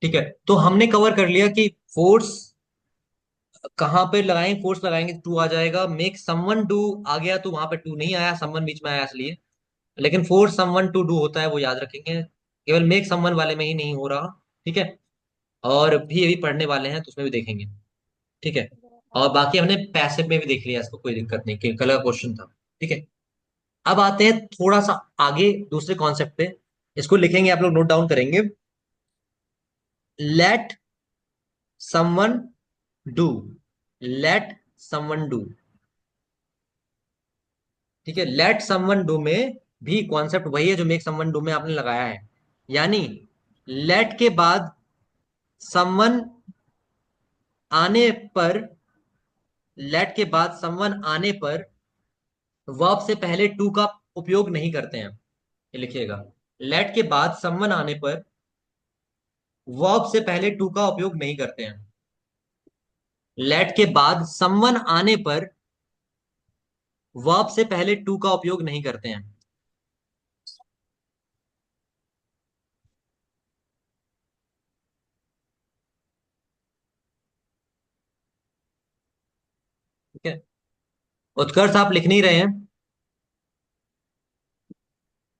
ठीक है, तो हमने कवर कर लिया कि फोर्स कहाँ पे लगाएंगे, फोर्स लगाएंगे टू आ जाएगा, मेक समवन डू आ गया तो वहां पे टू नहीं आया, समवन बीच में आया इसलिए। लेकिन फोर्स समवन टू डू होता है, वो याद रखेंगे, केवल मेक समवन वाले में ही नहीं हो रहा। ठीक है, और भी अभी पढ़ने वाले हैं तो उसमें भी देखेंगे। ठीक है, और बाकी हमने पैसिव में भी देख लिया, इसको कोई दिक्कत नहीं, कि कल का क्वेश्चन था। ठीक है, अब आते हैं थोड़ा सा आगे दूसरे कॉन्सेप्ट पे। इसको लिखेंगे, आप लोग नोट डाउन करेंगे। Let someone do, let someone do. ठीक है, लेट समवन डू में भी कॉन्सेप्ट वही है जो मेक समवन डू में आपने लगाया है। यानी लेट के बाद समवन आने पर, लेट के बाद समवन आने पर वर्ब से पहले टू का उपयोग नहीं करते हैं। ये लिखिएगा, लेट के बाद समवन आने पर वर्ब से पहले टू का उपयोग नहीं करते हैं। लेट के बाद समवन आने पर वर्ब से पहले टू का उपयोग नहीं करते हैं। ठीक है, उत्कर्ष आप लिख नहीं रहे हैं।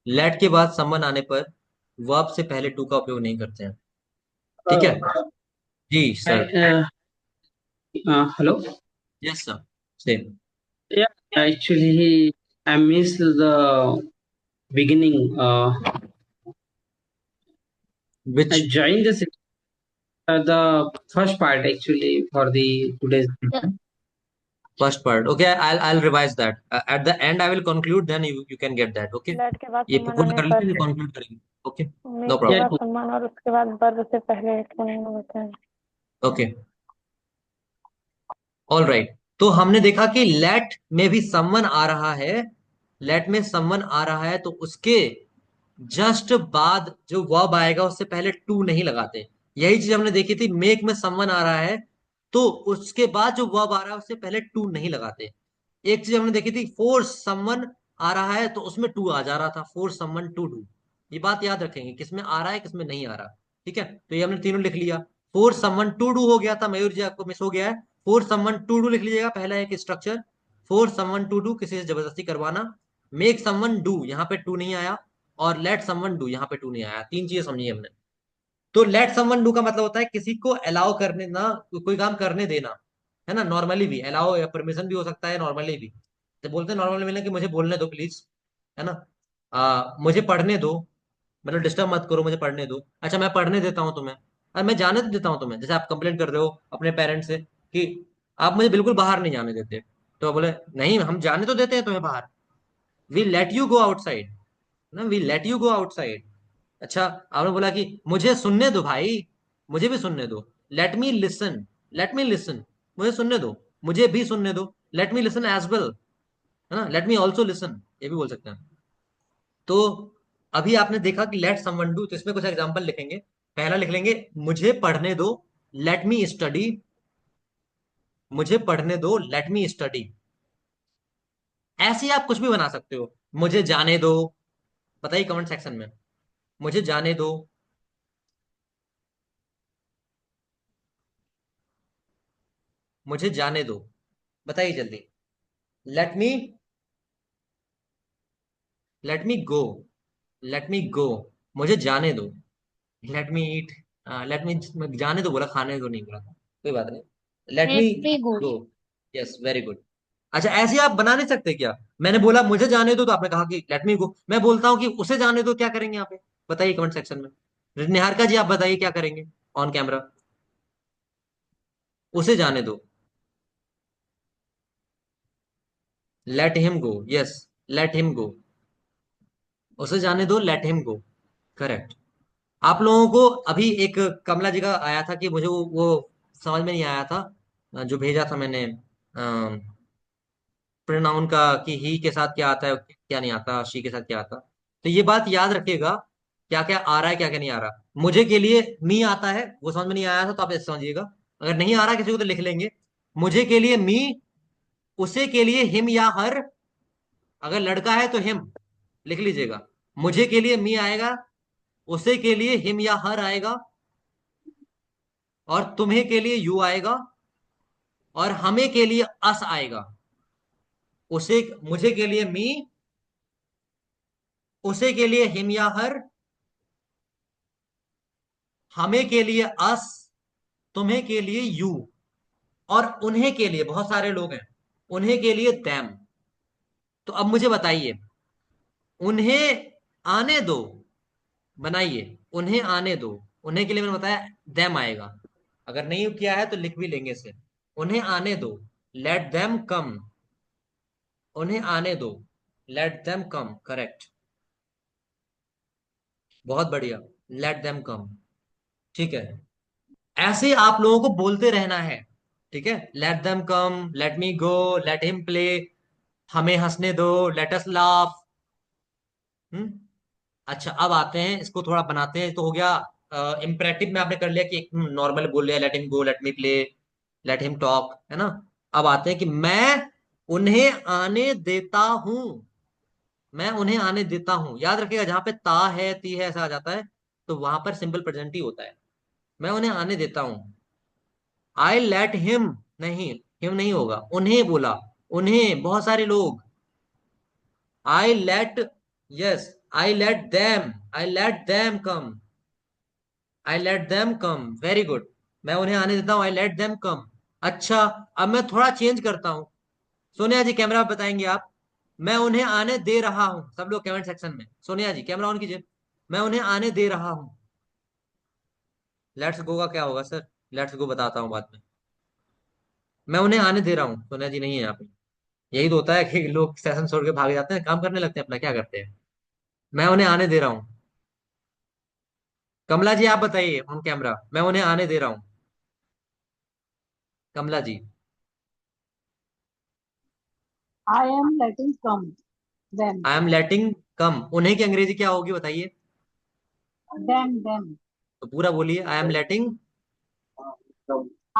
लेट के बाद समवन आने पर वर्ब से पहले टू का उपयोग नहीं करते हैं। ठीक है, जी sir. Hello. Yes sir, same. Yeah, actually, I missed the beginning. Which I joined the first part actually for the today's session. First part? Okay, I'll revise that. At the end I will conclude, then you can get that. Okay, let के बाद ये सम्मान पूरा आने कर लेते पर हैं, कंक्लूड करेंगे। ओके, नो मेक के Yeah, प्रॉब्लम। बाद सम्मान और उसके बाद वर्ब से पहले टू नहीं होता है। Okay, all right. तो हमने देखा कि लेट में भी समवन आ रहा है, लेट में समवन आ रहा है तो उसके जस्ट बाद जो वर्ब आएगा उससे पहले टू नहीं लगाते। यही चीज हमने देखी थी, मेक में समवन आ रहा है तो उसके बाद जो वर्ब आ रहा है उससे पहले टू नहीं लगाते। एक चीज हमने देखी थी, फोर्स समवन आ रहा है तो उसमें टू आ जा रहा था, फोर्स समवन टू डू। ये बात याद रखेंगे, किसमें आ रहा है किसमें नहीं आ रहा। ठीक है, तो ये हमने तीनों लिख लिया। फोर्स समवन टू डू हो गया था, मयूर जी आपको मिस हो गया है। फोर्स समवन टू डू लिख लीजिएगा, पहला एक structure. Force someone to do, किसी से जबरदस्ती करवाना। मेक समवन डू, यहाँ पे टू नहीं आया। और लेट समवन डू, यहाँ पे टू नहीं आया। तीन चीजें समझी हमने। तो लेट समवन डू का मतलब होता है किसी को अलाउ करने ना, कोई काम करने देना। है ना, नॉर्मली भी अलाउ या परमिशन भी हो सकता है, नॉर्मली भी। तो बोलते हैं नॉर्मली मिलने कि मुझे बोलने दो प्लीज। है ना, मुझे पढ़ने दो, मतलब डिस्टर्ब मत करो, मुझे पढ़ने दो। अच्छा, मैं पढ़ने देता हूँ तुम्हें, और मैं जाने तो देता हूँ तुम्हें। जैसे आप कंप्लेंट कर रहे हो अपने पेरेंट्स से कि आप मुझे बिल्कुल बाहर नहीं जाने देते, तो बोले नहीं हम जाने तो देते हैं तुम्हें बाहर, we let you go outside. ना, we let you go outside. अच्छा, आपने बोला कि मुझे सुनने दो भाई, मुझे भी सुनने दो, let me listen, let me listen, मुझे सुनने दो, मुझे भी सुनने दो, let me listen as well. है ना, लेट मी ऑल्सो लिसन, ये भी बोल सकते हैं। तो अभी आपने देखा कि लेट समवन डू, तो इसमें कुछ एग्जांपल लिखेंगे। पहला लिख लेंगे, मुझे पढ़ने दो, लेट मी स्टडी, मुझे पढ़ने दो, लेट मी स्टडी। ऐसे ही आप कुछ भी बना सकते हो। मुझे जाने दो, बताइए कमेंट सेक्शन में, मुझे जाने दो, मुझे जाने दो, बताइए जल्दी। Let me, late me go, late me गो, मुझे जाने दो। लेट मी ईट, लेट मी, जाने दो बोला, खाने को नहीं बोला था, कोई बात नहीं। लेट मी मेक मी गो। गो, यस वेरी गुड। अच्छा, ऐसे ही आप बना नहीं सकते क्या? मैंने बोला मुझे जाने दो तो आपने कहा कि लेट मी गो, मैं बोलता हूँ कि उसे जाने दो, क्या करेंगे यहाँ पे? बताइए कमेंट सेक्शन में। निहारिका जी आप बताइए क्या करेंगे ऑन कैमरा। उसे जाने दो, लेट हिम गो, यस, लेट हिम गो, उसे जाने दो, लेट हिम गो, करेक्ट। आप लोगों को अभी एक कमला जी का आया था कि मुझे वो समझ में नहीं आया था, जो भेजा था मैंने, प्रोनाउन का, कि ही के साथ क्या आता है क्या नहीं आता, शी के साथ क्या आता। तो ये बात याद रखिएगा, क्या क्या आ रहा है क्या क्या नहीं आ रहा। मुझे के लिए मी आता है, वो समझ में नहीं आया था तो आप ऐसे समझिएगा। अगर नहीं आ रहा किसी को तो लिख लेंगे, मुझे के लिए मी, उसे के लिए हिम या हर, अगर लड़का है तो हिम, लिख लीजिएगा। मुझे के लिए मी आएगा, उसे के लिए हिम या हर आएगा, और तुम्हें के लिए यू आएगा, और हमें के लिए अस आएगा। उसे मुझे के लिए मी, उसे के लिए हिम या हर, हमें के लिए अस, तुम्हें के लिए यू, और उन्हें के लिए, बहुत सारे लोग हैं, उन्हें के लिए देम। तो अब मुझे बताइए, उन्हें आने दो, बनाइए, उन्हें आने दो। उन्हें के लिए मैंने बताया देम आएगा, अगर नहीं किया है तो लिख भी लेंगे इसे। उन्हें आने दो, लेट देम कम। उन्हें आने दो, लेट देम कम, करेक्ट, बहुत बढ़िया, लेट देम कम। ठीक है, ऐसे आप लोगों को बोलते रहना है। ठीक है, let them come, let me go, let him play, हमें हंसने दो, लेट अस लाफ। हम्म। अच्छा, अब आते हैं, इसको थोड़ा बनाते हैं। तो हो गया इम्परेटिव में आपने कर लिया कि एक नॉर्मल बोल लिया, लेट हिम गो, let me play, let him talk, है ना। अब आते हैं कि मैं उन्हें आने देता हूं। मैं उन्हें आने देता हूं, याद रखिएगा, जहां पे ता है ती है ऐसा आ जाता है, तो वहां पर सिंपल प्रेजेंट ही होता है। मैं उन्हें आने देता हूं। आई लेट हिम, नहीं, हिम नहीं होगा, उन्हें बोला, उन्हें, बहुत सारे लोग। I let, yes, I let them, I let them come, I let them come, very good. मैं उन्हें आने देता हूँ, आई लेट देम कम। अच्छा, अब मैं थोड़ा चेंज करता हूँ। सोनिया जी कैमरा पे बताएंगे आप। मैं उन्हें आने दे रहा हूँ, सब लोग कमेंट सेक्शन में, सोनिया जी कैमरा ऑन कीजिए। मैं उन्हें आने दे रहा हूँ। लेट्स गो का क्या होगा सर? लेट्स गो बताता हूँ बाद में। मैं उन्हें आने दे रहा हूँ, सोनिया जी नहीं है यहाँ पे। यही तो होता है कि लोग सेशन छोड़ के भाग जाते हैं, काम करने लगते हैं अपना, क्या करते हैं। मैं उन्हें आने दे रहा हूँ। कमला जी आप बताइए ऑन कैमरा, मैं उन्हें आने दे रहा हूँ। Kamla ji. I am letting come them. I am letting come, उन्हें की अंग्रेजी क्या होगी बताइए? Them. तो पूरा बोलिए, I am letting.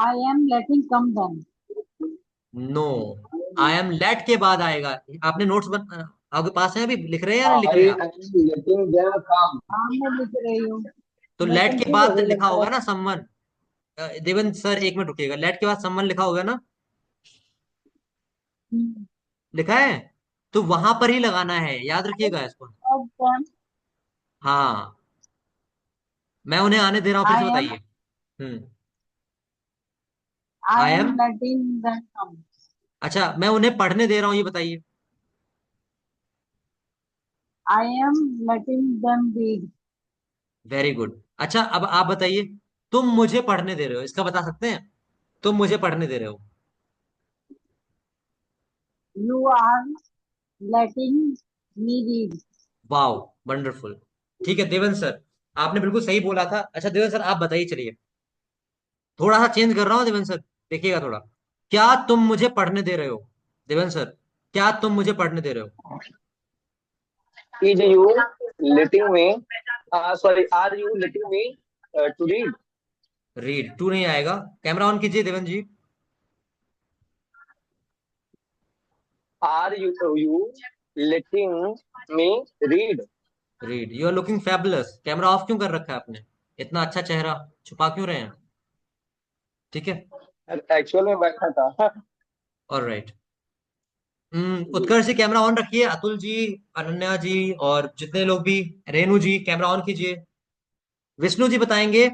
I am letting come them. No, I am let के बाद आएगा। आपने नोट्स आपके पास है, अभी लिख रहे हैं या नहीं लिख I रहे हैं आप? am letting them come. हाँ मैं लिख रही हूँ। तो मैं लेट के कंफ्यूज हो बाद गई लिखा लगता है। होगा ना समवन। देवेंद्र सर एक मिनट रुकिएगा, लेट के बाद समवन लिखा होगा ना, हम्म, लिखा है, तो वहां पर ही लगाना है, याद रखिएगा इसको। अब them. हाँ, मैं उन्हें आने दे रहा हूँ, फिर I से am बताइए। हम्म। I I am, am letting them come. अच्छा, मैं उन्हें पढ़ने दे रहा हूँ, ये बताइए। I am letting them read. Very good. अच्छा, अब आप बताइए, तुम मुझे पढ़ने दे रहे हो, इसका बता सकते हैं? तुम मुझे पढ़ने दे रहे हो। You are letting me read. Wow, wonderful. ठीक है देवेंद्र सर, आपने बिल्कुल सही बोला था। अच्छा देवेंद्र सर आप बताइए, चलिए थोड़ा सा चेंज कर रहा हूँ देवेंद्र सर, देखिएगा थोड़ा। क्या तुम मुझे पढ़ने दे रहे हो? देवेंद्र सर, क्या तुम मुझे पढ़ने दे रहे हो? Is you letting me? Sorry, are you letting me to read? Read, to नहीं आएगा। कैमरा ऑन कीजिए Devendra ji. Are you letting me read? Read, you are looking fabulous. Camera off क्यों कर रखा है आपने? इतना अच्छा चेहरा छुपा क्यों रहे हैं? ठीक है, एक्चुअल में बैठा था। Alright. Utkarsh ji camera on रखिए, अतुल जी, अनन्या जी, और जितने लोग भी, रेनू जी कैमरा ऑन कीजिए। विष्णु जी बताएंगे,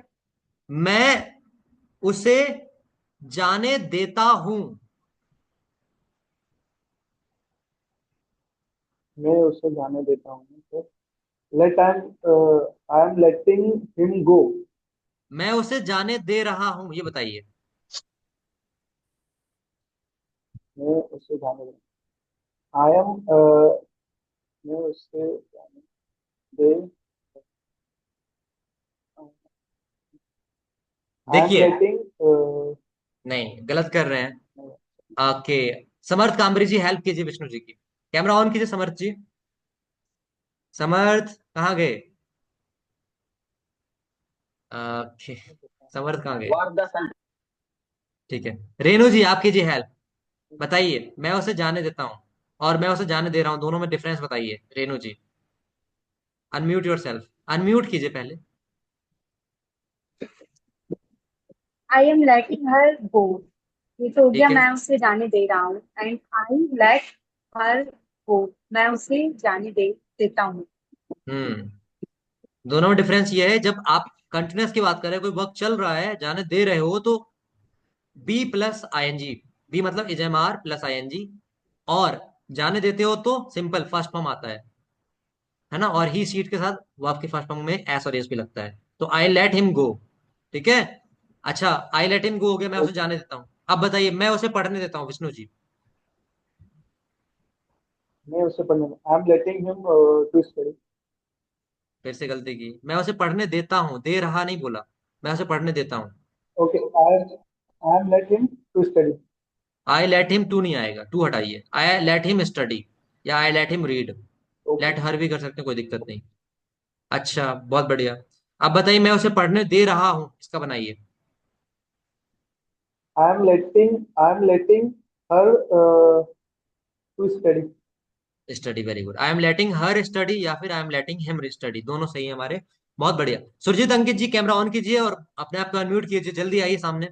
मैं उसे जाने देता हूं। मैं उसे जाने देता हूँ तो let I am letting him go. मैं उसे जाने दे रहा हूं, ये बताइए। मैं उसे जाने दे आई एम मैं उसे जाने दे आई एम देखिए, लेटिंग नहीं, गलत कर रहे हैं। ओके, समर्थ कामरी जी हेल्प कीजिए विष्णु जी की। कैमरा ऑन कीजिए समर्थ जी। समर्थ कहाँ गए? ओके, समर्थ कहाँ गए? What the sun? ठीक है, रेनू जी आप कीजिए हेल्प। बताइए, मैं उसे जाने देता हूँ और मैं उसे जाने दे रहा हूँ, दोनों में डिफरेंस बताइए Renu ji. Unmute yourself. Unmute कीजिए पहले। I am letting her go. ये तो हो गया, ठीक है। मैं उसे जाने दे रहा हूँ। एंड आई लेट हर गो, मैं उसे जाने दे देता हूँ। हम्म। दोनों में डिफरेंस ये है, जब आप कंटिन्यूअस की बात कर रहे हैं, कोई वर्क चल रहा है, जाने दे रहे हो, तो बी प्लस आईएनजी। बी मतलब इजएमआर प्लस आईएनजी। और जाने देते हो तो सिंपल फर्स्ट फॉर्म आता है ना। और ही सीट के साथ वर्ब की फर्स्ट फॉर्म में एस और एस भी लगता है। तो आई लेट हिम गो। ठीक है। अच्छा, आई लेट हिम गो हो गया, मैं उसे जाने देता हूँ। अब बताइए, मैं उसे पढ़ने देता हूँ, विष्णु जी। मैं उसे पढ़ने, I am letting him to study. फिर से गलती की, मैं उसे पढ़ने देता हूँ, दे रहा नहीं बोला, मैं उसे पढ़ने देता हूँ। Okay, I am let him to study. I let him to नहीं आएगा, टू हटाइए। आई लेट हिम स्टडी या I let him read. Okay, let her भी कर सकते हैं, कोई दिक्कत नहीं। अच्छा, बहुत बढ़िया। अब बताइए, मैं उसे पढ़ने दे रहा हूँ, इसका बनाइए। I am letting her to study. Study, very good. I am letting her study या फिर I am letting him study, दोनों सही है हमारे। बहुत बढ़िया। सुरजीत, अंकित जी, कैमरा ऑन कीजिए और अपने आप को अनम्यूट कीजिए, जल्दी आइए सामने।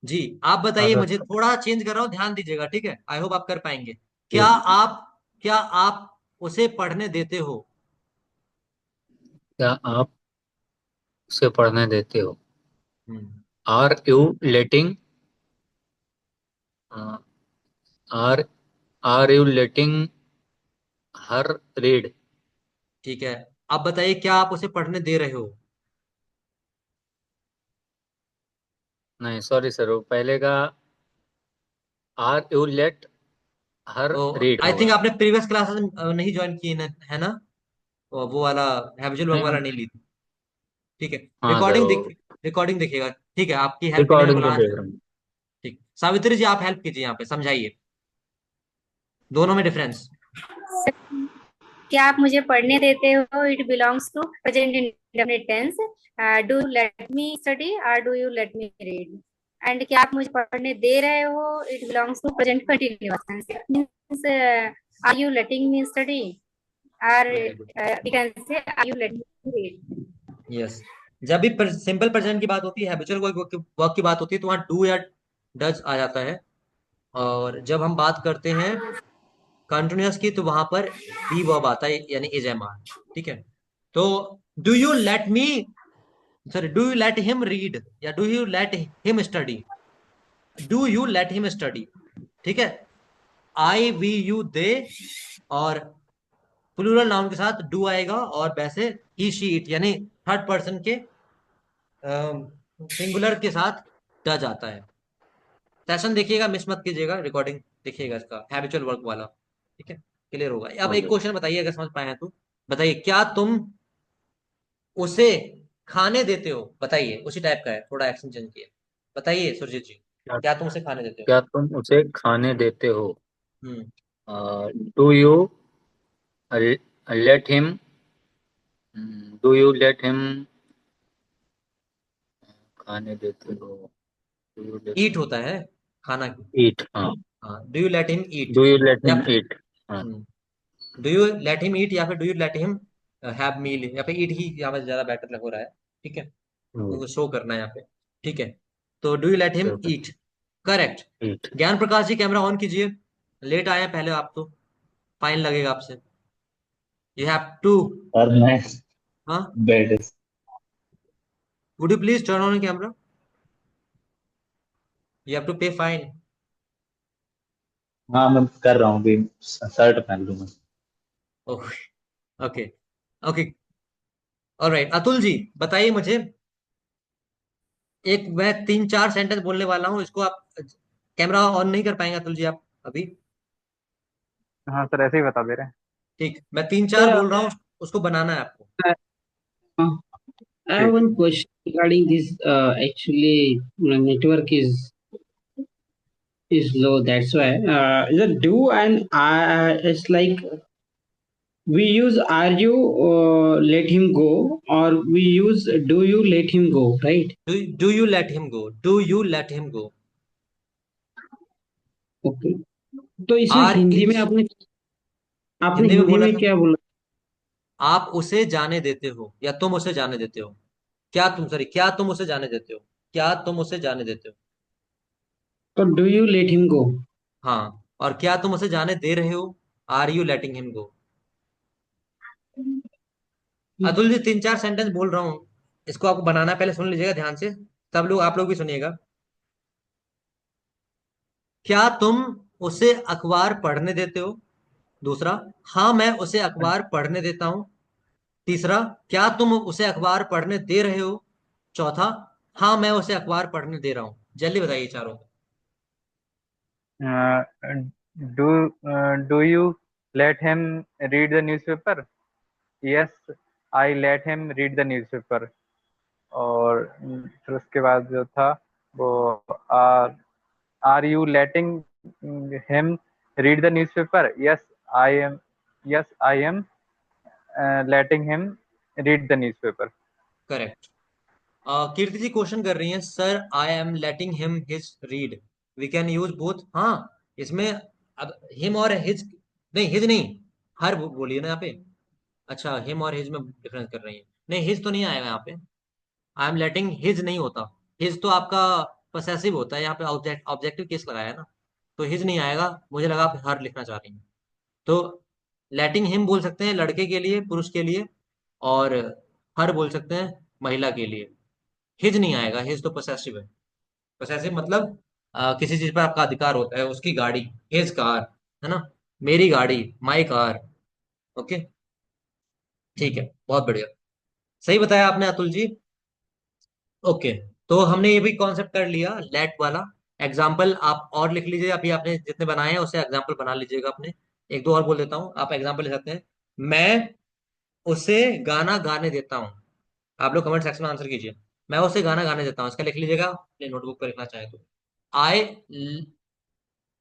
जी, आप हाँ बताइए सर। मुझे, थोड़ा चेंज कर रहा हूँ, ध्यान दीजिएगा, ठीक है। आई होप आप कर पाएंगे। क्या Yes. आप क्या आप उसे पढ़ने देते हो? क्या आप उसे पढ़ने देते हो? Hmm, are you letting are are you letting her read? ठीक है। अब बताइए, क्या आप उसे पढ़ने दे रहे हो? नहीं सॉरी सर, वो पहले का आर यू लेट हर तो रीड आई थिंक होगा। आपने प्रीवियस क्लासेस नहीं ज्वाइन की है ना। वो वाला हैबिचुअल वर्क नहीं वाला हम। नहीं ली थी। ठीक है। हाँ सर, रिकॉर्डिंग वो देख रिकॉर्डिंग देखिएगा। ठीक है, आपकी हेल्प के लिए मैं रिकॉर्डिंग तो बुला। देख रहा हूँ। ठीक, सावित्री जी, आप हेल्प कीजिए, यहाँ पे समझाइए दोनों में डिफरेंस। क्या आप मुझे पढ़ने देते हो? It belongs to present indefinite tense. Do let me study और do you let me read. And क्या आप मुझे पढ़ने दे रहे हो? It belongs to present continuous tense. Means are you letting me study और very good. We can say are you letting me read. Yes. जब भी सिंपल प्रेजेंट की बात होती है, हैबिचुअल वर्क की बात होती है, तो वहाँ डू या डज आ जाता है। और जब हम बात करते हैं कंटिन्यूअस की, तो वहां पर बी वर्ब आता है, यानी इज एम आर। ठीक है। तो do you let me sorry do you let him read या do you let him study? Do you let him study. ठीक है। आई वी यू दे, और प्लूरल नाउन के साथ डू आएगा, और वैसे ही शी इट, यानी थर्ड पर्सन के सिंगुलर के साथ डज आता है। सेशन देखिएगा, मिस मत कीजिएगा, रिकॉर्डिंग देखिएगा इसका, हैबिचुअल वर्क वाला। ठीक है, क्लियर होगा। अब एक ओके। क्वेश्चन बताइए, अगर समझ पाए हैं तो। बताइए, क्या तुम उसे खाने देते हो? बताइए, उसी टाइप का है, थोड़ा एक्शन चेंज किया। बताइए सुरजीत जी, क्या क्या तुम उसे खाने देते हो? क्या तुम उसे खाने देते हो? Hmm. Do you let him do you let him खाने देते हो? Do you let eat him होता है, खाना। ईट? हाँ। हाँ, do you let him eat do you let या हिम ईट? हाँ। Do you let him eat, या फिर do you let him have meal, या फिर ईट ही यहाँ पे ज्यादा बेटर लग हो रहा है। ठीक है, तो शो करना है यहाँ पे। ठीक है। तो do you let him eat, correct. Eat. Gyan Prakash ji, camera on कीजिए। लेट आए हैं पहले आप तो, फाइन लगेगा आपसे। You have to. और मैं हाँ, bed. Would you please turn on camera? You have to pay fine. हाँ मैं कर रहा हूँ अभी, शर्ट पहन लूंगा। Okay, okay, okay. Alright, Atul ji, बताइए मुझे। एक मैं 3-4 सेंटेंस बोलने वाला हूँ, इसको आप कैमरा ऑन नहीं कर पाएंगे अतुल जी आप अभी? हाँ सर, ऐसे ही बता दे रहे हैं। ठीक, मैं 3-4 Sir, बोल रहा हूँ, उसको बनाना है आपको। uh, I have ठीक। one question regarding this. Actually, my network is low. That's why. The do and I, it's like we use are you let him go, or we use do you let him go, right? Do you let him go, do you let him go. Okay. तो इसमें are Hindi में is आपने आपने हिंदी में हिंदी बोला में था, क्या बोला? आप उसे जाने देते हो या तुम उसे जाने देते हो। क्या तुम, सॉरी, क्या तुम उसे जाने देते हो, क्या तुम उसे जाने देते हो। तो do you let him go? हाँ, और क्या तुम उसे जाने दे रहे हो, are you letting him go. Atul ji 3 4 sentence बोल रहा हूँ, इसको आपको बनाना है, पहले सुन लीजिएगा ध्यान से। सब लोग, आप लोग भी सुनिएगा। क्या तुम उसे अखबार पढ़ने देते हो। दूसरा, हाँ मैं उसे अखबार पढ़ने देता हूँ। तीसरा, क्या तुम उसे अखबार पढ़ने दे रहे हो। चौथा, हाँ मैं उसे अखबार पढ़ने दे रहा हूँ। जल्दी बताइए चारों। Do you let him read the newspaper? Yes, I let him read the newspaper. और फिर उसके बाद जो था वो, are are you letting him read the newspaper? I am yes I am letting him read the newspaper. Correct. Kirti ji question कर रही हैं, sir I am letting him his read, we can use both. हाँ, इसमें अब him और his, नहीं his नहीं, हर बोलिए ना यहाँ पे। अच्छा, हिम और हिज में डिफरेंस कर रही है, नहीं हिज तो नहीं आएगा यहाँ पे। आई एम लेटिंग हिज नहीं होता, हिज तो आपका पोसेसिव होता है, यहाँ पे ऑब्जेक्टिव केस लगाया है ना, तो हिज नहीं आएगा। मुझे लगा आप हर लिखना चाह रही हैं, तो लेटिंग हिम बोल सकते हैं लड़के के लिए, पुरुष के लिए, और हर बोल सकते हैं महिला के लिए। हिज नहीं आएगा, हिज तो पोसेसिव है। पोसेसिव मतलब किसी चीज पर आपका अधिकार होता है, उसकी गाड़ी, हिज कार, है ना, मेरी गाड़ी, माई कार। ओके, ठीक है, बहुत बढ़िया, सही बताया आपने अतुल जी। ओके, तो हमने ये भी कॉन्सेप्ट कर लिया लेट वाला। एग्जाम्पल आप और लिख लीजिए, अभी आपने जितने बनाए हैं उससे एग्जाम्पल बना लीजिएगा अपने। एक दो और बोल देता हूँ, आप एग्जाम्पल ले सकते हैं। मैं उसे गाना गाने देता हूँ। आप लोग कमेंट सेक्शन में आंसर कीजिए। मैं उसे गाना गाने देता हूँ, इसका लिख लीजिएगा अपने नोटबुक पर लिखना चाहे तो। आई,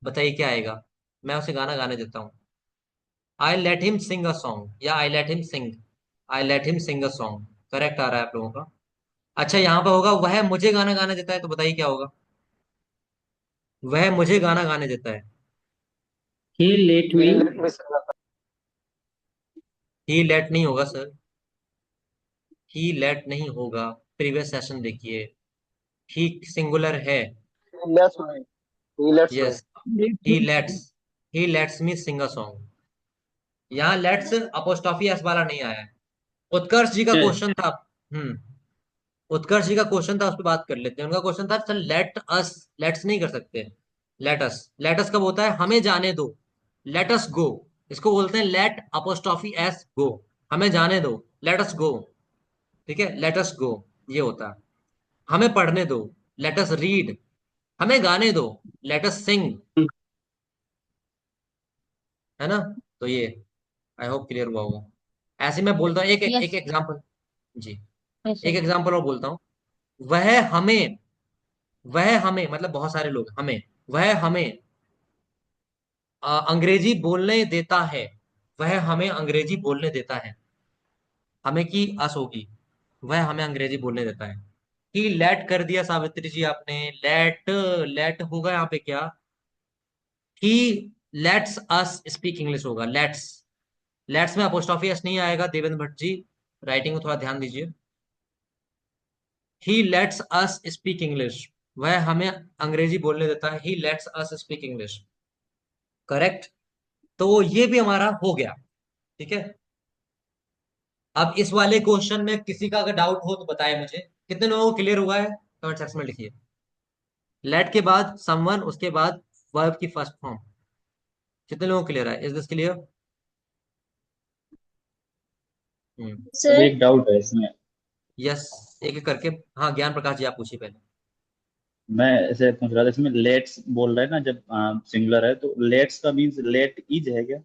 बताइए क्या आएगा। मैं उसे गाना गाने देता हूँ। I let him sing a song या I let him sing, I let him sing a song. Correct आ रहा है आप लोगों का। अच्छा, यहाँ पर होगा वह मुझे गाना गाने देता है, तो बताइए क्या होगा। वह मुझे गाना गाने देता है। ही लेट मी। लेट मी सिंग। ही लेट नहीं होगा सर, ही लेट नहीं होगा। प्रीवियस सेशन देखिए, ही सिंगुलर है। Lets me, lets me. Yes, he lets, he lets me sing a song. यहाँ लेट्स अपोस्ट्रोफी एस वाला नहीं आया है। उत्कर्ष जी का क्वेश्चन था। हम्म, उत्कर्ष जी का क्वेश्चन था, उस पर बात कर लेते हैं। उनका क्वेश्चन था सर लेट अस, लेट्स नहीं कर सकते। लेटस, लेटस कब होता है, हमें जाने दो। लेट अस गो, इसको बोलते हैं लेट अपोस्ट्रोफी एस गो, हमें जाने दो, लेट अस गो। ठीक है, लेट अस गो ये होता है। हमें पढ़ने दो, लेट अस रीड। हमें गाने दो, लेट अस सिंग। है ना, तो ये आई होप क्लियर हुआ होगा। ऐसे मैं बोलता हूँ एक एक यस एग्जाम्पल जी, यस एक सर। एग्जाम्पल और बोलता हूँ। वह हमें, वह हमें मतलब बहुत सारे लोग हमें, वह हमें अंग्रेजी बोलने देता है। वह हमें अंग्रेजी बोलने देता है। हमें की अस होगी, वह हमें अंग्रेजी बोलने देता है। ही लेट कर दिया सावित्री जी आपने, लेट, लेट होगा यहाँ पे क्या, ही लेट्स अस स्पीक इंग्लिश होगा, लेट्स। लेट्स में अपोस्ट्रोफी एस नहीं आएगा देवेंद्र भट्ट जी, राइटिंग में थोड़ा ध्यान दीजिए। He lets us speak English, वह हमें अंग्रेजी बोलने देता है, he lets us speak English. Correct, तो ये भी हमारा हो गया। ठीक है, अब इस वाले क्वेश्चन में किसी का अगर डाउट हो तो बताए मुझे। कितने लोगों को क्लियर हुआ है, कमेंट सेक्शन में लिखिए। लेट के बाद समवन, उसके बाद वर्ब की फर्स्ट फॉर्म। कितने लोगों को क्लियर है, इज दिस क्लियर। हम्म, अभी सर एक डाउट है इसमें। यस, एक एक करके। हाँ, ज्ञान प्रकाश जी आप पूछिए पहले। मैं ऐसे पूछ रहा था, इसमें लेट्स बोल रहा है ना, जब सिंगुलर है तो लेट्स का मीन्स लेट इज है क्या?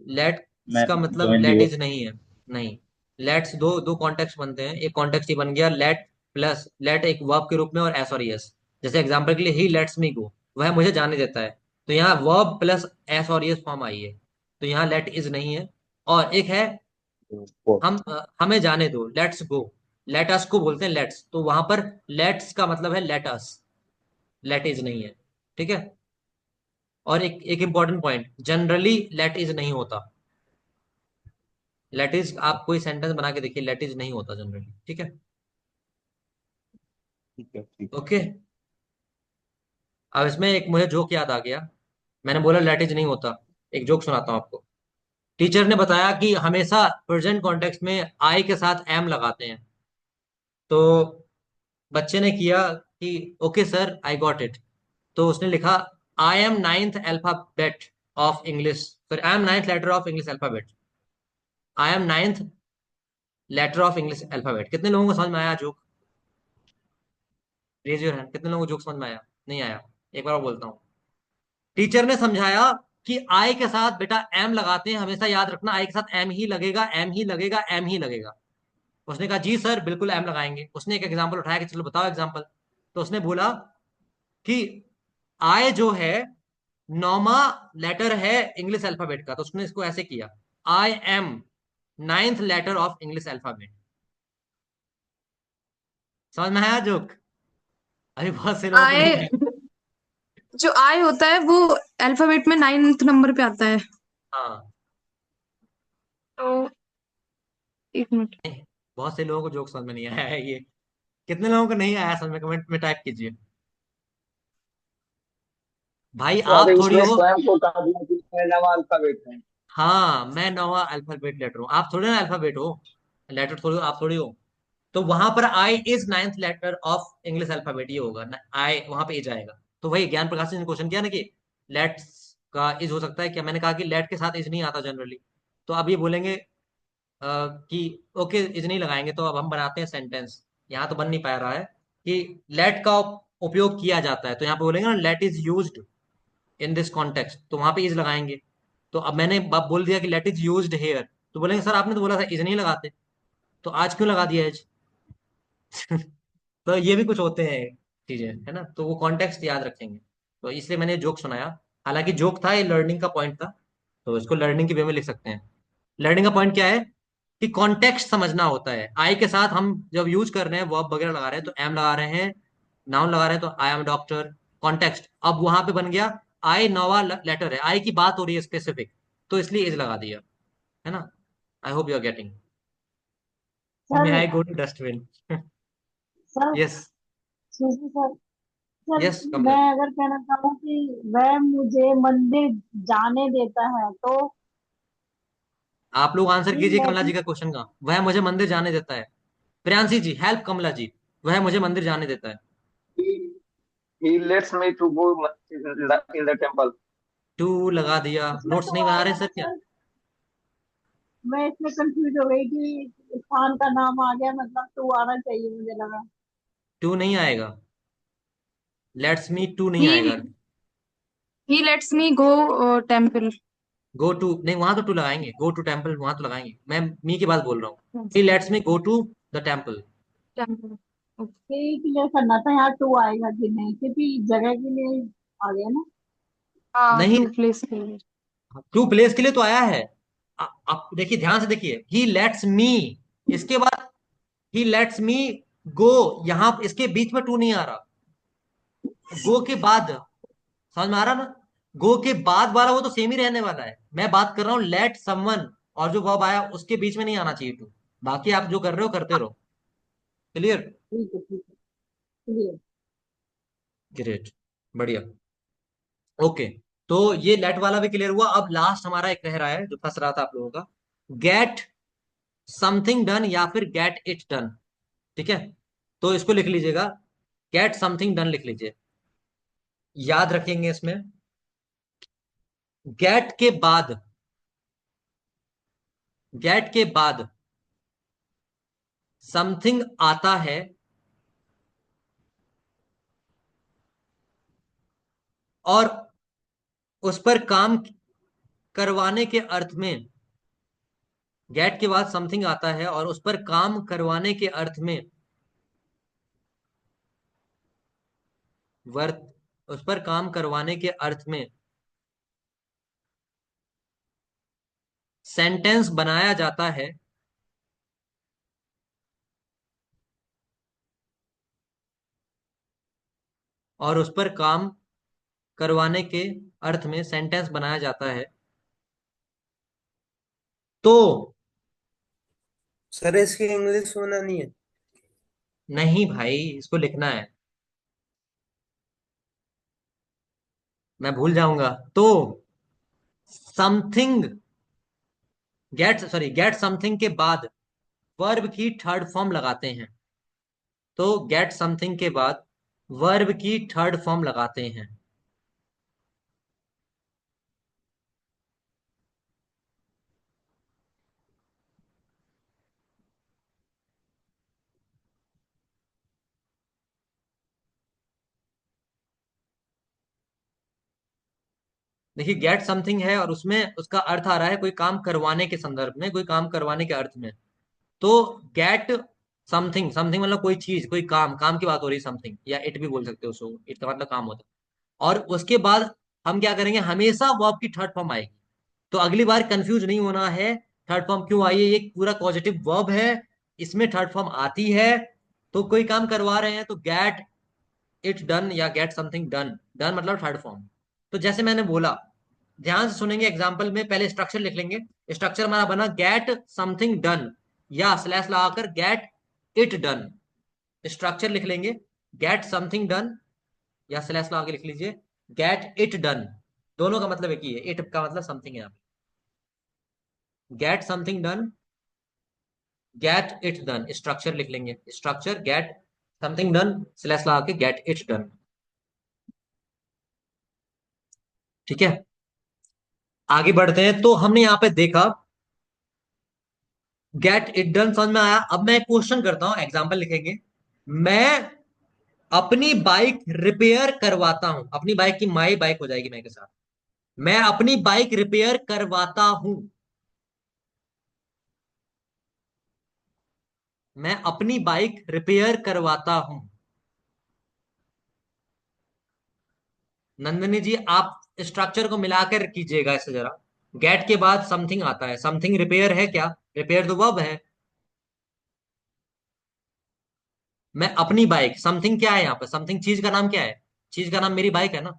लेट्स मैं का मतलब ज्वाइनली लेट वो। इज नहीं है। नहीं, लेट्स दो दो कॉन्टेक्स्ट बनते हैं। एक कॉन्टेक्स्ट ये बन गया लेट प्लस लेट एक वर्ब के रूप में और एस और यस। जैसे एग्जांपल के लिए ही लेट्स मी गो, वह मुझे जाने देता है, तो यहाँ वर्ब प्लस एस और यस फॉर्म आई है, तो यहाँ लेट इज नहीं है। और एक है हमें जाने दो, लेट्स गो, लेट अस को बोलते हैं लेट्स, तो वहां पर लेट्स का मतलब है लेट अस, लेट इज नहीं है। ठीक है, और एक एक important point, generally let is नहीं होता। लेट इज आप कोई सेंटेंस बना के देखिए, लेट इज नहीं होता जनरली। ठीक है, ठीक है, ठीक। ओके। अब इसमें एक मुझे जोक याद आ गया, मैंने बोला लेट इज नहीं होता, एक जोक सुनाता हूँ आपको। टीचर ने बताया कि हमेशा प्रेजेंट कॉन्टेक्स्ट में आई के साथ एम लगाते हैं। तो बच्चे ने किया कि okay sir I got it. तो उसने लिखा I am ninth alphabet of English, फिर I am ninth letter of English alphabet, I am ninth letter of English alphabet. कितने लोगों को समझ में आया जोक? रेज योर हैंड, कितने लोगों को जोक समझ में आया? नहीं आया? एक बार और बोलता हूँ। टीचर ने समझाया कि आई के साथ बेटा एम लगाते हैं, हमेशा याद रखना आई के साथ एम ही लगेगा, एम ही लगेगा, एम ही लगेगा। उसने कहा जी सर बिल्कुल एम लगाएंगे। उसने एक एग्जाम्पल उठाया कि चलो बताओ एग्जाम्पल। तो उसने बोला कि आई जो है नौमा लेटर है इंग्लिश अल्फाबेट का, तो उसने इसको ऐसे किया, I am ninth letter of English alphabet. समझ में आया जोक? अभी बहुत से लोगों को नहीं आय, आया। जो आय होता है वो अल्फाबेट में 9th नंबर पे आता है। हाँ, तो एक मिनट। बहुत से लोगों को जोक समझ में नहीं आया है ये। कितने लोगों को नहीं आया समझ में? कमेंट में टाइप कीजिए। भाई अरे आप थोड़ी उसने हो। स्वयं को कहा दिया कि मैं नवा अल्फाबेट है। हाँ, मैं नवा अल्फाबेट लेटर हूँ, आप थोड़ी ना अल्फाबेट हो, लेटर थोड़ी हो, आप थोड़ी हो। तो वहां पर I is ninth letter of English alphabet, ये होगा आई, वहां पे इज आएगा। तो वही ज्ञान प्रकाश ने क्वेश्चन किया ना कि लेट्स का इज हो सकता है क्या, मैंने कहा कि लेट के साथ इज नहीं आता जनरली। तो अब ये बोलेंगे कि ओके इज नहीं लगाएंगे, तो अब हम बनाते हैं सेंटेंस। यहाँ तो बन नहीं पा रहा है कि लेट का उपयोग किया जाता है, तो यहाँ पे बोलेंगे ना let is used in this context, तो वहां पे इज लगाएंगे। तो अब मैंने बोल दिया कि लेट इज यूज्ड हेयर, तो बोलेंगे सर आपने तो बोला था इज नहीं लगाते, तो आज क्यों लगा दिया इज? तो ये भी कुछ होते हैं चीजें, है ना, तो वो कॉन्टेक्स्ट याद रखेंगे। तो इसलिए मैंने जोक सुनाया, हालांकि जोक था, ये लर्निंग का पॉइंट था, तो इसको लर्निंग के वे में लिख सकते हैं। लर्निंग का पॉइंट क्या है कि कॉन्टेक्स्ट समझना होता है। आई के साथ हम जब यूज कर रहे हैं, वर्ब वगैरह लगा रहे हैं, तो एम लगा रहे हैं, नाउन लगा रहे हैं, तो आई एम डॉक्टर, कॉन्टेक्स्ट। अब वहां पे बन गया आई नोवा लेटर है, आई की बात हो रही है स्पेसिफिक, तो इसलिए इज लगा दिया, है ना। I hope you are getting. May sir I go to dustbin? Sir yes. सुनिए सर। सर यस मैं कमलेश। अगर कहना चाहूँ कि वह मुझे मंदिर जाने देता है तो आप लोग आंसर ही कीजिए लेट कमला जी का क्वेश्चन का। वह मुझे मंदिर जाने देता है। प्रियांशी जी हेल्प कमला जी, वह मुझे मंदिर जाने देता है। He lets me to go in the temple. To लगा दिया, इसमें नोट्स तो नहीं बना रहे आएगा सर ना क्या? सर। मैं इसमें कंफ्यूज हो गई कि स्थान का नाम आ गया, मतलब तो आना चाहिए मुझे लगा। टू नहीं आएगा, लेट्स मी टू नहीं ही आएगा। He lets me go temple. Go to नहीं, वहां तो टू लगाएंगे, गो टू टेम्पल वहां तो लगाएंगे, मैं मी की बात बोल रहा हूँ। He lets me go to the temple. Temple. यही क्लियर करना था यहाँ टू आएगा कि नहीं, क्योंकि जगह के लिए आ गया ना। हाँ, नहीं, टू प्लेस के लिए। टू प्लेस के लिए तो आया है। आप देखिए ध्यान से देखिए, ही लेट्स मी, इसके बाद ही लेट्स मी गो, यहाँ इसके बीच में टू नहीं आ रहा। गो के बाद, समझ में आ रहा ना, गो के बाद वाला वो तो सेम ही रहने वाला है। मैं बात कर रहा हूँ लेट समवन, और जो वर्ब आया उसके बीच में नहीं आना चाहिए टू। बाकी आप जो कर रहे हो करते रहो। क्लियर? ठीक है ठीक है, क्लियर। ग्रेट, बढ़िया, ओके। तो ये लेट वाला भी क्लियर हुआ। अब लास्ट हमारा एक रह रहा है जो फंस रहा था आप लोगों का, गेट समथिंग डन या फिर गेट इट डन। ठीक है, तो इसको लिख लीजिएगा, गेट समथिंग डन लिख लीजिए। याद रखेंगे इसमें गेट के बाद, गेट के बाद समथिंग आता है, और उस पर काम करवाने के अर्थ में, गेट के बाद समथिंग आता है और उस पर काम करवाने के अर्थ में वर्त, उस पर काम करवाने के अर्थ में सेंटेंस बनाया जाता है, और उस पर काम करवाने के अर्थ में सेंटेंस बनाया जाता है तो सर इसकी इंग्लिश होना नहीं है। नहीं भाई, इसको लिखना है, मैं भूल जाऊंगा। तो समथिंग, गेट समथिंग के बाद वर्ब की थर्ड फॉर्म लगाते हैं। तो गेट समथिंग के बाद वर्ब की थर्ड फॉर्म लगाते हैं। देखिए, गेट समथिंग है और उसमें उसका अर्थ आ रहा है कोई काम करवाने के संदर्भ में, कोई काम करवाने के अर्थ में। तो गेट समथिंग, समथिंग मतलब कोई चीज, कोई काम, काम की बात हो रही है, समथिंग, या इट भी बोल सकते हो उसको, इट का मतलब काम होता है। और उसके बाद हम क्या करेंगे, हमेशा वर्ब की थर्ड फॉर्म आएगी। तो अगली बार कंफ्यूज नहीं होना है, थर्ड फॉर्म क्यों आई है, ये पूरा पॉजिटिव वर्ब है, इसमें थर्ड फॉर्म आती है। तो कोई काम करवा रहे हैं तो गेट इट डन या गेट समथिंग डन, डन मतलब थर्ड फॉर्म। तो जैसे मैंने बोला, ध्यान से सुनेंगे, एग्जाम्पल में पहले स्ट्रक्चर लिख लेंगे। स्ट्रक्चर हमारा बना गेट समथिंग डन या स्लैश लगाकर गेट इट डन। स्ट्रक्चर लिख लेंगे, गेट समथिंग डन या स्लैश लगा के लिख लीजिए गेट इट डन। दोनों का मतलब एक ही है, इट का मतलब समथिंग है। यहाँ get something done, get it done, structure लिख लेंगे, structure get something done slash लगा के गेट इट डन। ठीक है, आगे बढ़ते हैं। तो हमने यहां पे देखा गेट इट डन समझ में आया। अब मैं क्वेश्चन करता हूं, एग्जाम्पल लिखेंगे। मैं अपनी बाइक रिपेयर करवाता हूं, अपनी बाइक की माई बाइक हो जाएगी मैं के साथ। मैं अपनी बाइक रिपेयर करवाता हूं, मैं अपनी बाइक रिपेयर करवाता हूं। नंदिनी जी, आप स्ट्रक्चर को मिलाकर कीजिएगा इसे जरा। गेट के बाद समथिंग आता है, समथिंग रिपेयर है क्या, रिपेयर तो वर्ब है। मैं अपनी बाइक, समथिंग क्या है यहाँ पर, समथिंग चीज का नाम क्या है, चीज का नाम मेरी बाइक है ना।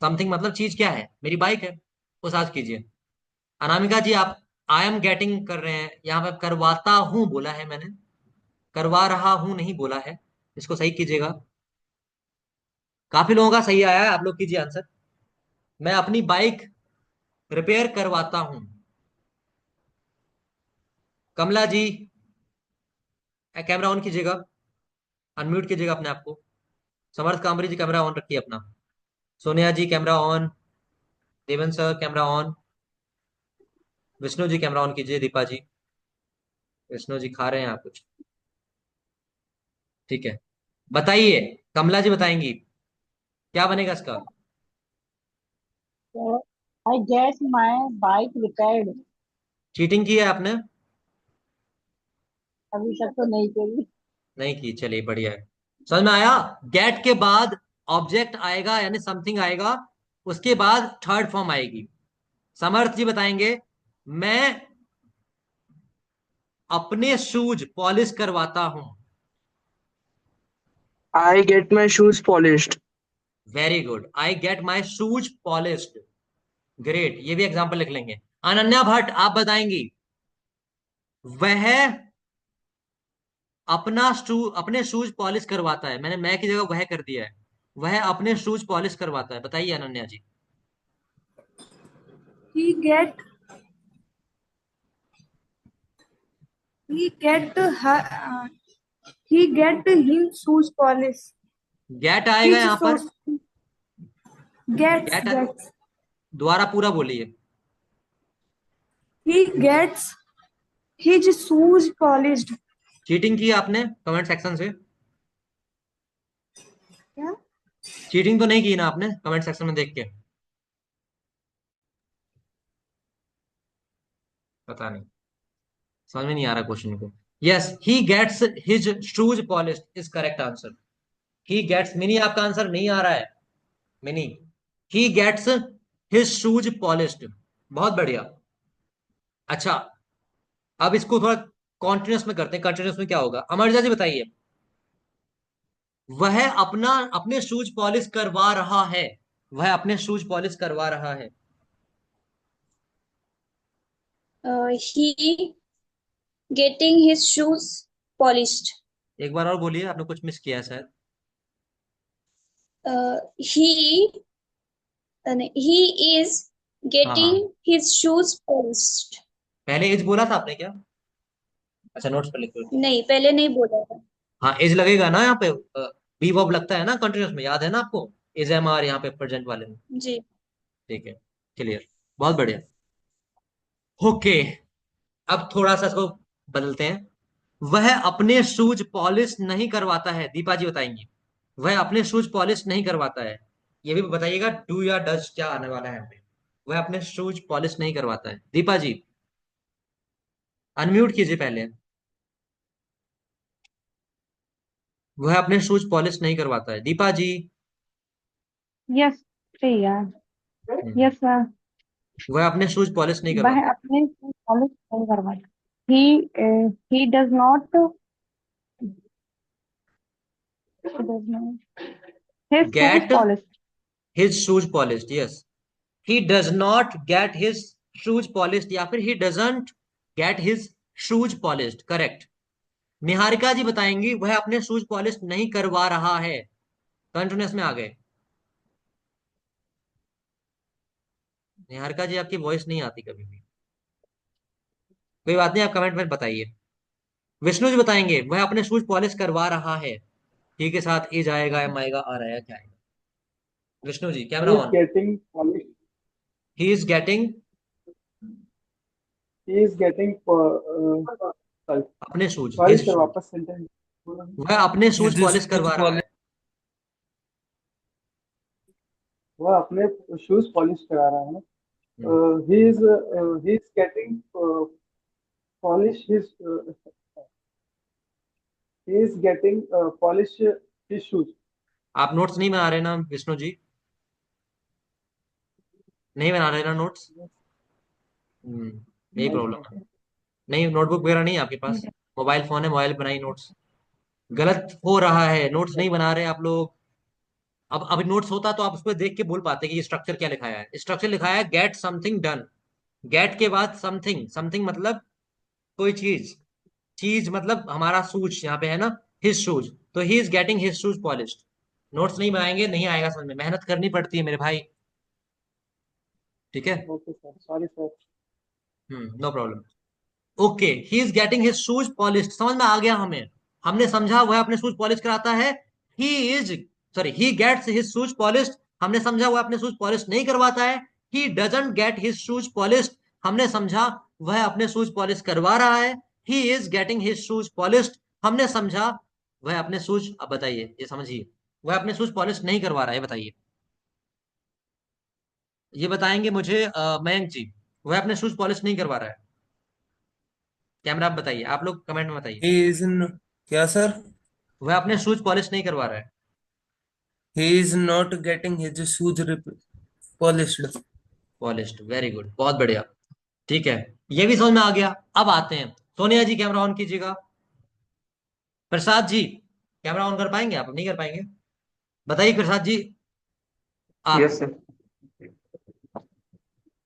समथिंग मतलब चीज क्या है, मेरी बाइक है, वो साथ कीजिए। अनामिका जी, आप आई एम गेटिंग कर रहे हैं, यहाँ पे करवाता हूं बोला है मैंने, करवा रहा हूं नहीं बोला है, इसको सही कीजिएगा। काफी लोगों का सही आया है, आप लोग कीजिए आंसर। मैं अपनी बाइक रिपेयर करवाता हूं। कमला जी, कैमरा ऑन कीजिएगा, अनम्यूट कीजिएगा अपने आप को। समर्थ कामरी जी, कैमरा ऑन रखिए अपना। Sonia ji camera on, Devan sir camera on, Vishnu ji camera on कीजिए, दीपा जी। विष्णु जी खा रहे हैं आप कुछ, ठीक है। बताइए, कमला जी बताएंगी क्या बनेगा इसका। आई get my bike repaired. Cheating की है आपने, अभी तक तो नहीं करी। नहीं की, चलिए बढ़िया है। समझ में आया। गेट के बाद ऑब्जेक्ट आएगा यानी समथिंग आएगा, उसके बाद थर्ड फॉर्म आएगी। समर्थ जी बताएंगे, मैं अपने शूज पॉलिश करवाता हूं। I get my shoes polished. Very good, I get my shoes polished. Great, ये भी एग्जांपल लिख लेंगे। अनन्या भट्ट, आप बताएंगी, वह अपने शूज पॉलिश करवाता है। मैंने मैं की जगह वह कर दिया है, वह अपने शूज पॉलिश करवाता है। बताइए अनन्या जी। he get he get her he get him shoes polish. Get आएगा His यहां पर, shoes gets गेट, gets दोबारा पूरा बोलिए। he gets his shoes polished. Cheating की आपने कमेंट सेक्शन से, क्या? चीटिंग तो नहीं की ना आपने कमेंट सेक्शन में देख के, पता नहीं, समझ में नहीं आ रहा क्वेश्चन को। Yes, he gets his shoes polished is correct answer. He gets, Mini आपका आंसर नहीं आ रहा है, Mini, he gets his shoes polished. बहुत बढ़िया। अच्छा, अब इसको थोड़ा कॉन्टिन्यूस में करते हैं। कंटिन्यूस में क्या होगा, अमरजा जी बताइए। वह अपने शूज पॉलिश करवा रहा है, वह अपने शूज पॉलिश करवा रहा है। ही गेटिंग हिज शूज पॉलिश्ड। एक बार और बोलिए, आपने कुछ मिस किया है शायद। ही ही इज हाँ हाँ, गेटिंग हिज शूज पॉलिश्ड। पहले एज बोला था आपने क्या? अच्छा, नोट्स पर लिखो। नहीं, पहले नहीं बोला था। हाँ, एज लगेगा ना यहाँ पे, बी वर्ब लगता है ना कंटिन्यूस में, याद है ना आपको? एज एम आर यहाँ पे प्रेजेंट वाले में। जी। ठीक है, क्लियर, बहुत बढ़िया। ओके, अब थोड़ा सा इसको बदलते हैं। वह अपने शूज पॉलिश नहीं करवाता है, दीपा जी बताएंगी। वह अपने शूज पॉलिश नहीं करवाता है, ये भी बताइएगा डू या डज क्या आने वाला है यहाँ पे। वह अपने शूज पॉलिश नहीं करवाता है, दीपा जी अनम्यूट कीजिए पहले। वह अपने शूज पॉलिश नहीं करवाता है, दीपा जी। यस प्रिया। हम्म, यस सर। वह अपने शूज पॉलिश नहीं वह करवाता अपने कॉलेज नहीं करवाता। ही डज नॉट है। His shoes get polish. His shoes polished, yes. He does not get his shoes polished, या फिर he doesn't get his shoes polished, correct. Niharika ji बताएंगी वह अपने शूज पॉलिश नहीं करवा रहा है। कंटिन्यूस में आ गए। निहारिका जी आपकी वॉइस नहीं आती कभी भी। कोई बात नहीं, आप कमेंट में बताइए। विष्णु जी बताएंगे वह अपने शूज पॉलिश करवा रहा है। ही के साथ ई जाएगा, एम आएगा, आ रहा है, क्या आएगा? Vishnu ji camera He is on. getting polish. He is getting He is getting sorry अपने shoes, sorry his sir shoes. वापस सेंटेंस बोलो। वह अपने शूज His पॉलिश shoes करवा रहा है। polish. वह अपने शूज पॉलिश करा रहा है। हम्म, he is getting polish his he is getting polish his shoes. आप नोट्स नहीं बना रहे ना विष्णु जी? नहीं बना रहे ना नोट्स? यही नहीं प्रॉब्लम है। sir. नहीं, नोटबुक वगैरह नहीं है आपके पास? मोबाइल फोन है, मोबाइल बनाई नोट्स। गलत हो रहा है, नोट्स नहीं बना रहे आप लोग। अब अभी नोट्स होता तो आप उस पर देख के बोल पाते कि ये स्ट्रक्चर क्या लिखाया है। स्ट्रक्चर लिखाया है गेट समथिंग डन। गेट के बाद समथिंग, समथिंग मतलब कोई चीज। चीज मतलब हमारा शूज यहाँ पे है ना, हिज शूज। तो ही is getting his shoes polished. Notes नहीं बनाएंगे नहीं आएगा समझ में, मेहनत करनी पड़ती है मेरे भाई। ठीक है। Okay sir, sorry sir. No problem. Okay, he is getting his shoes polished, समझ में आ गया हमें। हमने समझा वह अपने शूज पॉलिश कराता है। He is sorry he gets his shoes polished, हमने समझा वह अपने शूज पॉलिश नहीं करवाता है। He doesn't get his shoes polished, हमने समझा वह अपने शूज पॉलिश करवा रहा है। He is getting his shoes polished, हमने समझा वह अपने शूज, अब बताइए ये समझिए, वह अपने शूज पॉलिश नहीं करवा रहा है, बताइए। ये बताएंगे मुझे मयंक जी, वह अपने शूज पॉलिश नहीं करवा रहा है। कैमरा आप बताइए, आप लोग कमेंट में बताइए। He is in. क्या सर? वह अपने शूज पॉलिश नहीं करवा रहा है। He is not getting his shoes polished. Polished, very good, बहुत बढ़िया। ठीक है, ये भी समझ में आ गया। अब आते हैं, सोनिया जी कैमरा ऑन कीजिएगा। प्रसाद जी कैमरा ऑन कर पाएंगे? आप नहीं कर पाएंगे, बताइए प्रसाद जी। आप, यस सर।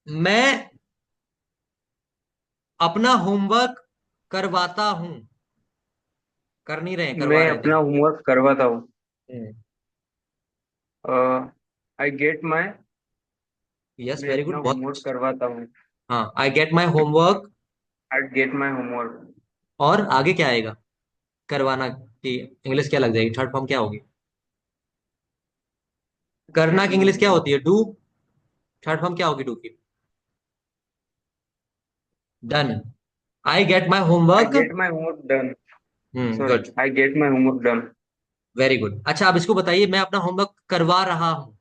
मैं अपना होमवर्क करवाता हूं, कर नहीं रहे, करवा मैं रहे अपना थे। होमवर्क करवाता हूँ। हम्म, आई गेट माई। यस, मैं वेरी अपना गुड, बहुत होमवर्क अच्छा। करवाता हूँ। हाँ, आई get my homework. I get my homework. और आगे क्या आएगा? करवाना की इंग्लिश क्या लग जाएगी, थर्ड फॉर्म क्या होगी? करना की इंग्लिश क्या होती है? डू। थर्ड फॉर्म क्या होगी डू की? Done. I get my I homework. Gate my homework done. Sorry, good, I get my homework done. Very good. अच्छा, अब इसको बताइए, मैं अपना होमवर्क करवा रहा हूं।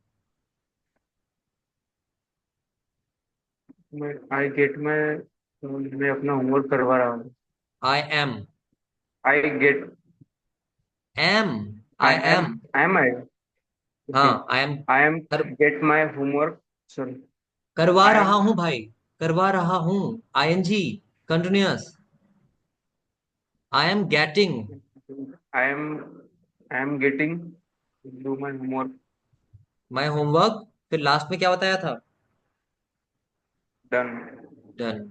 I get my. मैं अपना होमवर्क करवा रहा हूँ। I am. I get. Am. I I am. Am. Am I. Okay. हाँ, आई एम। आई एम कर, गेट माई होमवर्क। सॉरी। करवा आई रहा एम। हूं भाई, करवा रहा हूं। ING, continuous. I am getting I am. I am getting do my homework. My homework फिर लास्ट में क्या बताया था? डन। डन।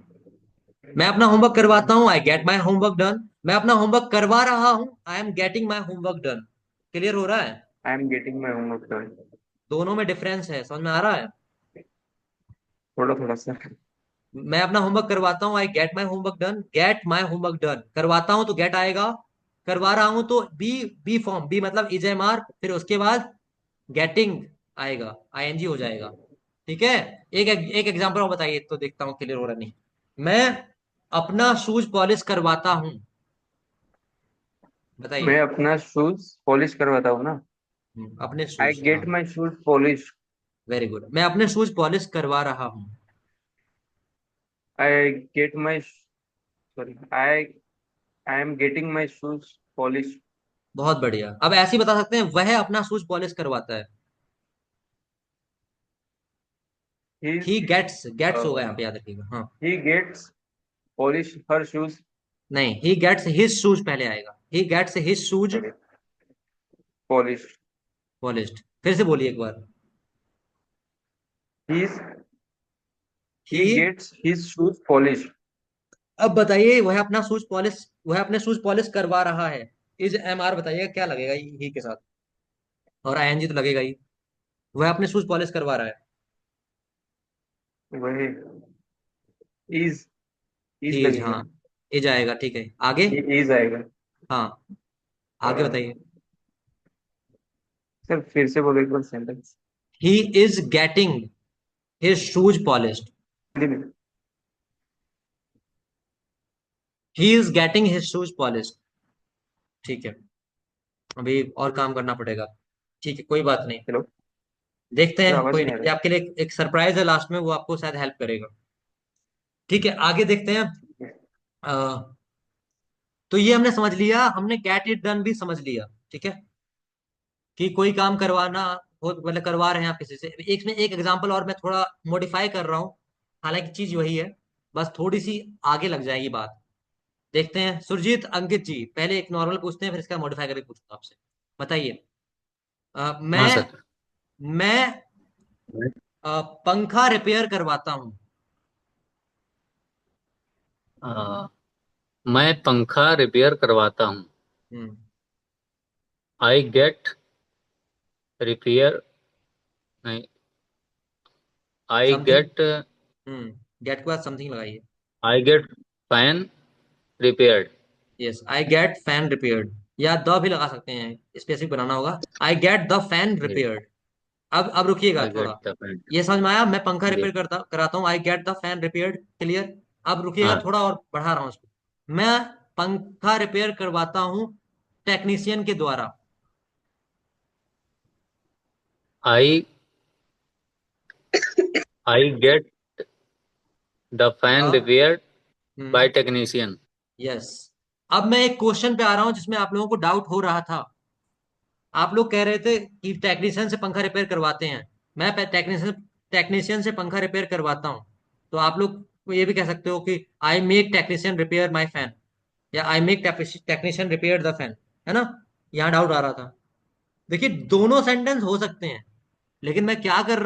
मैं अपना होमवर्क करवाता हूँ, आई गेट माई होमवर्क डन। मैं अपना होमवर्क करवा रहा हूँ, I am getting my homework done. Clear हो रहा है? आई am getting my homework done. दोनों में डिफरेंस है, समझ में आ रहा है? थोड़ा थोड़ा सा। मैं अपना होमवर्क करवाता हूँ, आई get my homework done. Gate my homework done, करवाता हूँ तो गेट आएगा, करवा रहा हूं तो बी फॉर्म, बी मतलब इज एम आर, फिर उसके बाद गेटिंग आएगा, आईएनजी हो जाएगा। ठीक है। एक एग्जांपल और बताइए तो देखता हूँ क्लियर हो रहा नहीं। मैं अपना शूज पॉलिश करवाता हूँ, मैं बताइए। अपना शूज पॉलिश करवाता हूँ ना। अपने आई शूज, हाँ। Get my shoes polish. Very good. मैं अपने शूज पॉलिश करवा रहा हूँ। आई get my sorry I I am getting my shoes polish. बहुत बढ़िया। अब ऐसे ही बता सकते हैं, वह अपना शूज पॉलिश करवाता है। ही ही गेट्स, गेट्स होगा यहाँ पे, याद रखिएगा। हाँ। He gets polish her shoes. नहीं, ही गेट्स हिज शूज पहले आएगा। He gets his shoes polish. Polished. फिर से बोलिए एक बार। He he, he gets his shoes polish. अब बताइए, वह अपने शूज पॉलिश करवा रहा है। इज एम आर बताइएगा क्या लगेगा ही के साथ, और आईएनजी तो लगेगा ही। वह अपने शूज पॉलिश करवा रहा है। वही इज इज ही इज, लगेगा। हाँ। इज आएगा, ठीक है। आगे। इज आएगा। हाँ, आगे बताइए। सर फिर से बोलो एक बार sentence. He is getting his shoes polished. He is getting his shoes polished. ठीक है। अभी और काम करना पड़ेगा। ठीक है, कोई बात नहीं। हेलो। देखते हैं, आवाज कोई नहीं नहीं। आ ये रहा। आपके लिए एक सरप्राइज है लास्ट में, वो आपको शायद हेल्प करेगा। ठीक है, आगे देखते हैं। तो ये हमने समझ लिया, हमने गेट इट डन भी समझ लिया। ठीक है, कि कोई काम करवाना हो, मतलब करवा रहे हैं आप किसी से। एक में एक एग्जांपल और मैं थोड़ा मॉडिफाई कर रहा हूँ, हालांकि चीज वही है, बस थोड़ी सी आगे लग जाएगी बात। देखते हैं। सुरजीत, अंकित जी, पहले एक नॉर्मल पूछते हैं, फिर इसका मॉडिफाई करके पूछूंगा आपसे। बताइए। हाँ सर। मैं पंखा रिपेयर करवाता हूँ। मैं पंखा रिपेयर करवाता हूँ। हम्म। आई गेट रिपेयर, नहीं, आई समथिंग। गेट गेट के बाद समथिंग लगाइए। I get fan repaired. Yes, I get fan repaired, या द भी लगा सकते हैं, स्पेसिफिक बनाना होगा। आई गेट द फैन रिपेयर्ड। अब रुकिएगा आई थोड़ा। Gate the fan. ये समझ में आया, मैं पंखा जी। रिपेयर कराता हूँ, आई get the fan repaired. Clear. अब रुकिएगा, हाँ। थोड़ा और बढ़ा रहा हूँ इसको। मैं पंखा रिपेयर करवाता हूँ टेक्नीशियन के द्वारा। I I get the fan repaired by technician. Yes. अब मैं एक क्वेश्चन पे आ रहा हूं जिसमें आप लोगों को डाउट हो रहा था। आप लोग कह रहे थे कि टेक्नीशियन से पंखा रिपेयर करवाते हैं। मैं टेक्नीशियन टेक्नीशियन से पंखा रिपेयर करवाता हूँ। तो आप लोग ये भी कह सकते हो कि I make technician repair my fan, या I make technician repair the fan. है ना? यहाँ डाउट आ रहा था। देखिए, दोनों सेंटेंस हो सकते हैं, लेकिन मैं क्या कर